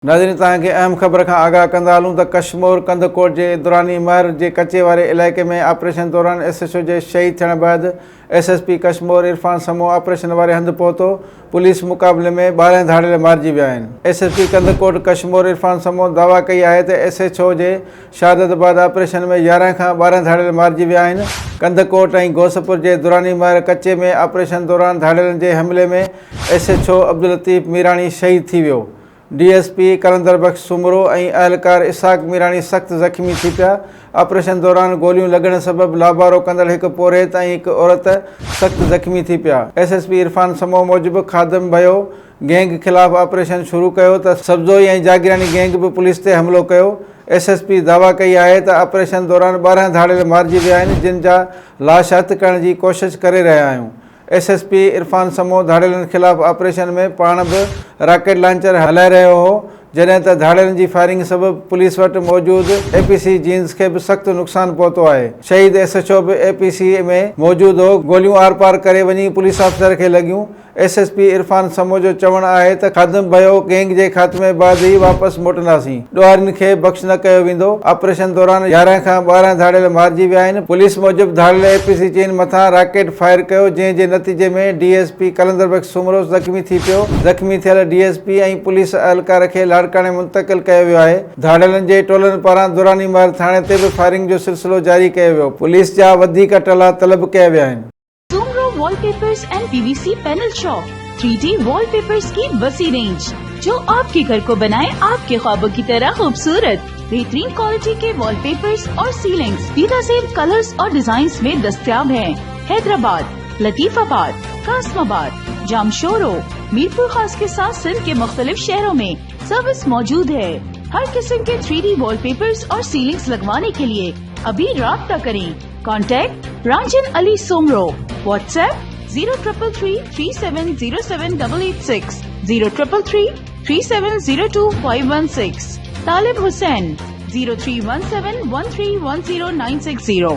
नाज़रीन तव्हांखे अहम ख़बर खां आगाह कंदा हलूं त कशमोर कंदकोट जे दुरानी महर जे कचे वारे इलाइक़े में ऑपरेशन दौरान SHO जे शहीद थियण बैदि SSP कशमोर इरफान समूह ऑपरेशन वारे हंधि पहुतो। पुलिस मुक़ाबले में 12 धाड़ेल मारिजी विया आहिनि। SSP कंदकोट कशमोर इरफान समूह दावा कई आहे त SHO जे शहादत बैदि ऑपरेशन में 11 खां 12 धाड़ेल मारिजी विया आहिनि। कंदकोट ऐं घोसपुर जे दुरानी महर कचे में ऑपरेशन दौरान धाड़ेलनि जे हमले में SHO अब्दुल लतीफ़ मीराणी शहीद थी वियो। DSP कलंदर बख्श सुमरो ऐं अहलकार इसाक मीराणी सख़्त ज़ख़्मी थी पिया। ऑपरेशन दौरान गोलियूं लॻण सबबि लाबारो कंदड़ हिकु पोरेत ऐं हिकु औरत सख़्त ज़ख़्मी थी पिया। SSP इरफान समूह मूजिबि ख़ादिम भयो गैंग ख़िलाफ़ ऑपरेशन शुरू कयो त सब्ज़ोई ऐं जागीरानी गैंग बि पुलिस ते हमिलो कयो। SSP दावा कई आहे त ऑपरेशन दौरान 12 धाड़ेल मारिजी विया आहिनि, जिन जा लाश हथ करण जी कोशिशि करे रहिया आहियूं। SSP इरफान समूह धाड़ेलनि ख़िलाफ़ ऑपरेशन में पाण बि रॉकेट लॉन्चर हलाए रहियो हो, जॾहिं त धाड़ेलनि जी फायरिंग सबबि पुलिस वटि मौजूदु APC जीन्स खे बि सख़्त नुक़सानु पहुतो आहे। शहीद SHO बि APC में मौजूदु हो। गोलियूं आर पार करे वञी पुलिस अफ़सर खे लॻियूं। SSP इरफान समूह जो चवणु आहे त ख़ादिम भयो गैंग जे ख़ात्मे बैदि ई वापसि मोटंदासीं, ॾोहारियुनि खे बख़्श न कयो वेंदो। ऑपरेशन दौरान 11 खां 12 धाड़ेल मारिजी विया आहिनि। पुलिस मूजिबि धाड़ेल APC चीन मथां रॉकेट फायर कयो, जंहिं जे नतीजे में DSP कलंदर बख्श सुमरो ज़ख़्मी थी पियो। ज़ख़्मी थियल DSP ऐं पुलिस अहलकार खे लाड़काणे मुंतक़िल कयो वियो आहे। धाड़ेलनि जे टोलनि पारां दुरानी महर थाणे ते बि फायरिंग जो सिलसिलो जारी कयो वियो। पुलिस जा वधीक टला तलब कया विया आहिनि। Wallpapers and PVC panel shop 3D wallpapers की वसी रेंज, जो आपके घर को बनाए आपके ख्वाबों की तरह खूबसूरत। बेहतरीन क्वालिटी के वॉलपेपर्स और सीलिंग्स बेनज़ीर कलर्स और डिजाइन्स में दस्तयाब हैं। हैदराबाद, लतीफाबाद, कासमाबाद, जामशोरो, मीरपुर खास के साथ सिंध के मुख्तलिफ शहरों में सर्विस मौजूद है। हर किस्म के 3D वॉलपेपर्स और सीलिंग्स लगवाने के लिए अभी राब्ता करें। कॉन्टैक्ट रांजन अली सोमरो। WhatsApp 0333370786, 03333702 516। तालिब हुसैन 031713109660।